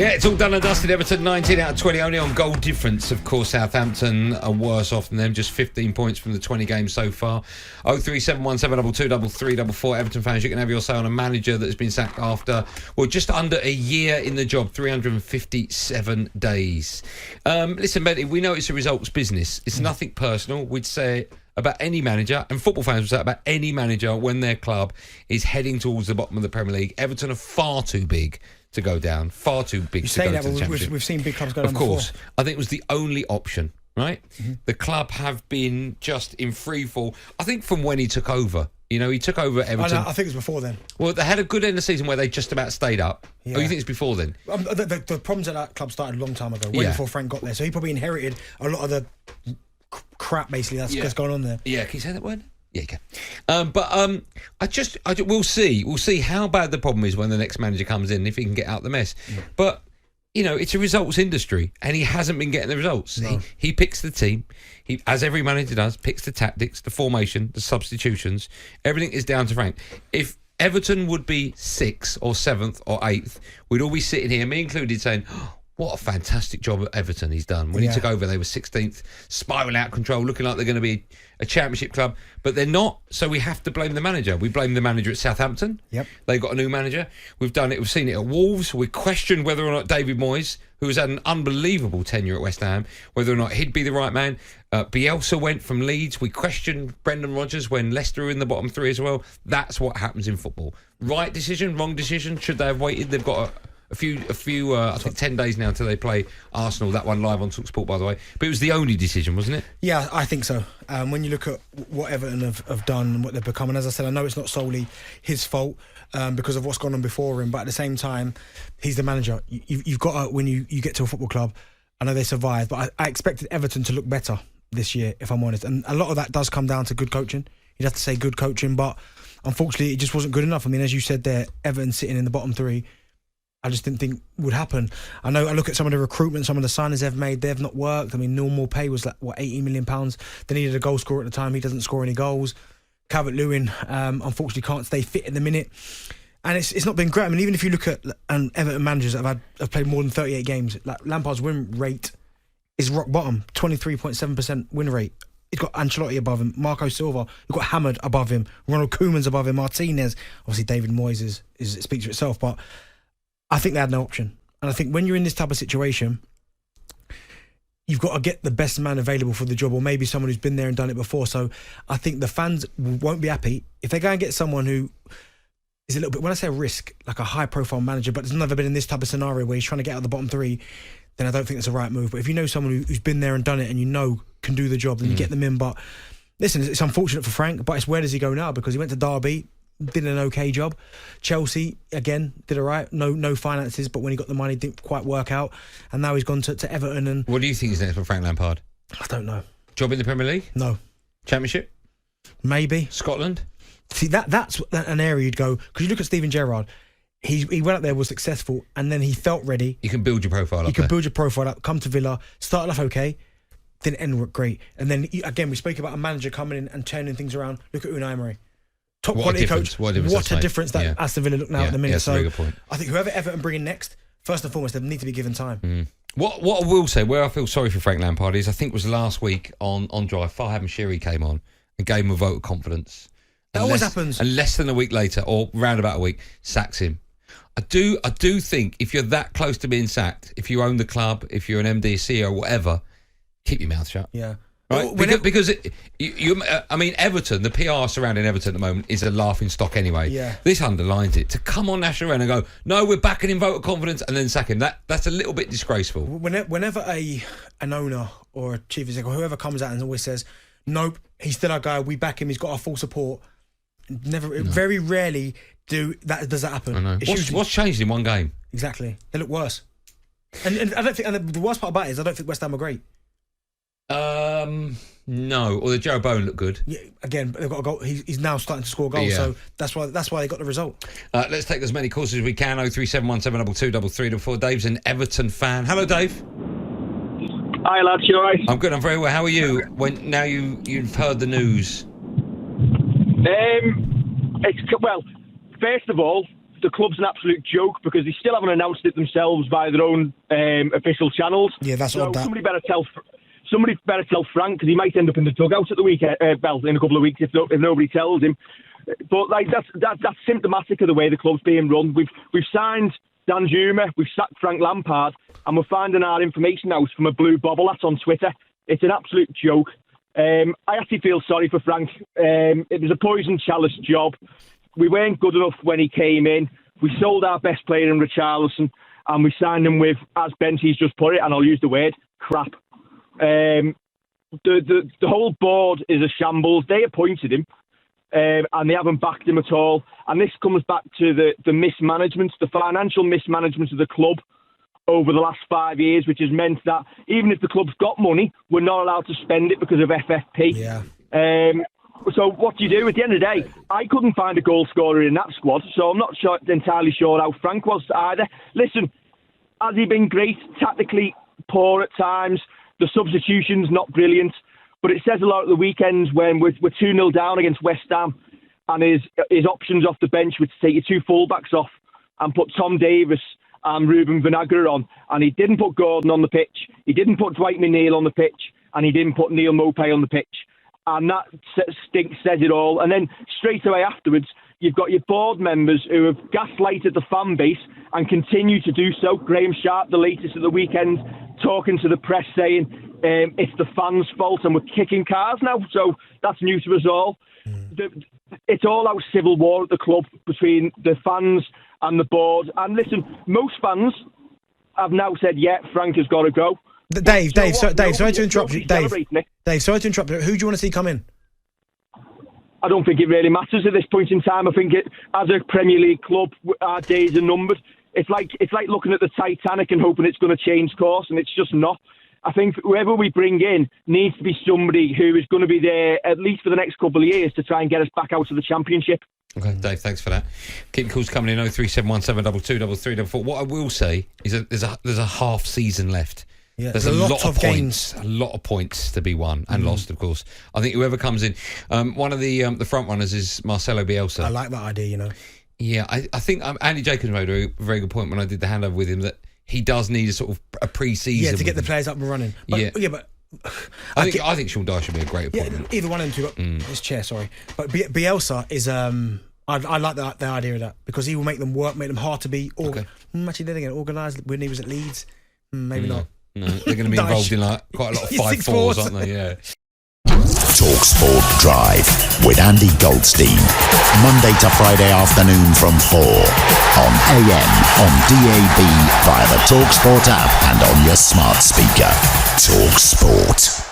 Yeah, it's all done and dusted. Everton 19 out of 20, only on goal difference. Of course, Southampton are worse off than them, just 15 points from the 20 games so far. 03717223344. Everton fans, you can have your say on a manager that has been sacked after, well, just under a year in the job, 357 days. Listen, Benny, we know it's a results business. It's nothing personal. We'd say about any manager, and football fans would say about any manager when their club is heading towards the bottom of the Premier League. Everton are far too big to go down, far too big to go to the Championship. We've seen big clubs go down before. Of course. I think it was the only option, right? Mm-hmm. The club have been just in free fall. I think from when he took over. You know, he took over Everton. I think it was before then. Well, they had a good end of the season where they just about stayed up. Yeah. Oh, you think it's before then? The problems at that club started a long time ago, way before Frank got there. So he probably inherited a lot of the crap, basically, that's going on there. Yeah, can you say that word? Yeah, you can. We'll see. We'll see how bad the problem is when the next manager comes in, if he can get out the mess. Yeah. But, you know, it's a results industry, and he hasn't been getting the results. No. He picks the team. He, as every manager does, picks the tactics, the formation, the substitutions. Everything is down to Frank. If Everton would be 6th or 7th or 8th, we'd all be sitting here, me included, saying, what a fantastic job at Everton he's done. When he took over, they were 16th, spiraling out of control, looking like they're going to be a championship club. But they're not, so we have to blame the manager. We blame the manager at Southampton. Yep. They've got a new manager. We've done it. We've seen it at Wolves. We questioned whether or not David Moyes, who has had an unbelievable tenure at West Ham, whether or not he'd be the right man. Bielsa went from Leeds. We questioned Brendan Rodgers when Leicester were in the bottom 3 as well. That's what happens in football. Right decision, wrong decision. Should they have waited? They've got a few. I think 10 days now until they play Arsenal. That one live on talkSPORT, by the way. But it was the only decision, wasn't it? Yeah, I think so. When you look at what Everton have done and what they've become, and as I said, I know it's not solely his fault because of what's gone on before him, but at the same time, he's the manager. You've got to, when you get to a football club, I know they survived, but I expected Everton to look better this year, if I'm honest. And a lot of that does come down to good coaching. You'd have to say good coaching, but unfortunately, it just wasn't good enough. I mean, as you said there, Everton sitting in the bottom 3, I just didn't think would happen. I know I look at some of the recruitment, some of the signings they've made, they've not worked. I mean, normal pay was like, what, £18 million? They needed a goal scorer at the time. He doesn't score any goals. Calvert-Lewin, unfortunately, can't stay fit in the minute. And it's not been great. I mean, even if you look at Everton managers that have played more than 38 games, like Lampard's win rate is rock bottom, 23.7% win rate. He's got Ancelotti above him, Marco Silva, you've got Hamad above him, Ronald Koeman's above him, Martinez. Obviously, David Moyes it speaks for itself, but I think they had no option. And I think when you're in this type of situation, you've got to get the best man available for the job, or maybe someone who's been there and done it before. So I think the fans won't be happy if they go and get someone who is a little bit, when I say risk, like a high-profile manager, but has never been in this type of scenario where he's trying to get out of the bottom 3, then I don't think that's the right move. But if you know someone who's been there and done it and you know can do the job, then you get them in. But listen, it's unfortunate for Frank, but it's where does he go now? Because he went to Derby, did an okay job. Chelsea, again, did all right. No finances, but when he got the money, didn't quite work out. And now he's gone to Everton. And what do you think is next for Frank Lampard? I don't know. Job in the Premier League? No. Championship? Maybe. Scotland? See, that's an area you'd go, because you look at Steven Gerrard. He went up there, was successful, and then he felt ready. You can build your profile up. You can build your profile up, come to Villa, started off okay, didn't end great. And then, again, we spoke about a manager coming in and turning things around. Look at Unai Emery. Top quality coach. What a difference that Aston Villa look now at the minute. That's a very good point. I think whoever Everton bring in next, first and foremost, they need to be given time. What I will say, where I feel sorry for Frank Lampard is, I think it was last week on Drive, Farhad Moshiri came on and gave him a vote of confidence. That always happens. And less than a week later, or round about a week, sacks him. I do think if you're that close to being sacked, if you own the club, if you're an MD, CEO, or whatever, keep your mouth shut. Yeah. Right? Because I mean, Everton, the PR surrounding Everton at the moment is a laughing stock anyway. Yeah. This underlines it. To come on National and go, no, we're backing him, vote of confidence, and then sack him, that's a little bit disgraceful. Whenever an owner or a chief executive or whoever comes out and always says, nope, he's still our guy, we back him, he's got our full support, very rarely does that happen. I know. What's changed in one game? Exactly. They look worse. And I don't think. And the worst part about it is I don't think West Ham are great. No. Or the Joe Bowen looked good. Yeah. Again, they've got a goal. He's now starting to score goals, so that's why they got the result. Let's take as many calls as we can. 03717223344. Dave's an Everton fan. Hello, Dave. Hi, lads. You all right? I'm good. I'm very well. How are you? Now you've heard the news. Well, first of all, the club's an absolute joke because they still haven't announced it themselves via their own official channels. Yeah, that's so odd. Somebody better tell Frank because he might end up in the dugout at the weekend, in a couple of weeks if nobody tells him. But like that's symptomatic of the way the club's being run. We've signed Dan Juma, we've sacked Frank Lampard, and we're finding our information out from a blue bobble that's on Twitter. It's an absolute joke. I actually feel sorry for Frank. It was a poison chalice job. We weren't good enough when he came in. We sold our best player in Richarlison, and we signed him with, as Benty's just put it, and I'll use the word, crap. The whole board is a shambles. They appointed him, and they haven't backed him at all. And this comes back to the mismanagement, the financial mismanagement of the club over the last 5 years, which has meant that even if the club's got money, we're not allowed to spend it because of FFP. Yeah. So what do you do? At the end of the day, I couldn't find a goal scorer in that squad, so I'm not entirely sure how Frank was either. Listen, has he been great? Tactically poor at times. The substitution's not brilliant. But it says a lot at the weekends when we're 2-0 down against West Ham and his options off the bench were to take your two full-backs off and put Tom Davis and Ruben Vinagre on. And he didn't put Gordon on the pitch. He didn't put Dwight McNeil on the pitch. And he didn't put Neil Maupay on the pitch. And that says it all. And then straight away afterwards, you've got your board members who have gaslighted the fan base and continue to do so. Graeme Sharp, the latest at the weekend, talking to the press saying it's the fans' fault and we're kicking cars now. So that's new to us all. It's all out civil war at the club between the fans and the board. And listen, most fans have now said, yeah, Frank has got to go. Dave, sorry to interrupt you. Dave, sorry to interrupt you. Who do you want to see come in? I don't think it really matters at this point in time. I think as a Premier League club, our days are numbered. It's like looking at the Titanic and hoping it's going to change course, and it's just not. I think whoever we bring in needs to be somebody who is going to be there at least for the next couple of years to try and get us back out of the Championship. Okay, Dave, thanks for that. Keep the calls coming in 03717 22 What I will say is that there's a half season left. Yeah, there's a lot of points, a lot of points to be won and lost, of course. I think whoever comes in, one of the front runners is Marcelo Bielsa. I like that idea, you know. Yeah, I think Andy Jacobs made a very good point when I did the handover with him that he does need a sort of a pre-season. Yeah, to get the players up and running. But, but I think Sean Dyche should be a great appointment. Yeah, either one of them two. His chair, sorry. But Bielsa is I like the idea of that because he will make them work, make them hard to beat. Actually, then again, organised when he was at Leeds. Maybe not. No, they're going to be involved in quite a lot of 5-4s, aren't they? Yeah. talkSPORT Drive with Andy Goldstein. Monday to Friday afternoon from 4 on AM, on DAB, via the talkSPORT app and on your smart speaker. talkSPORT.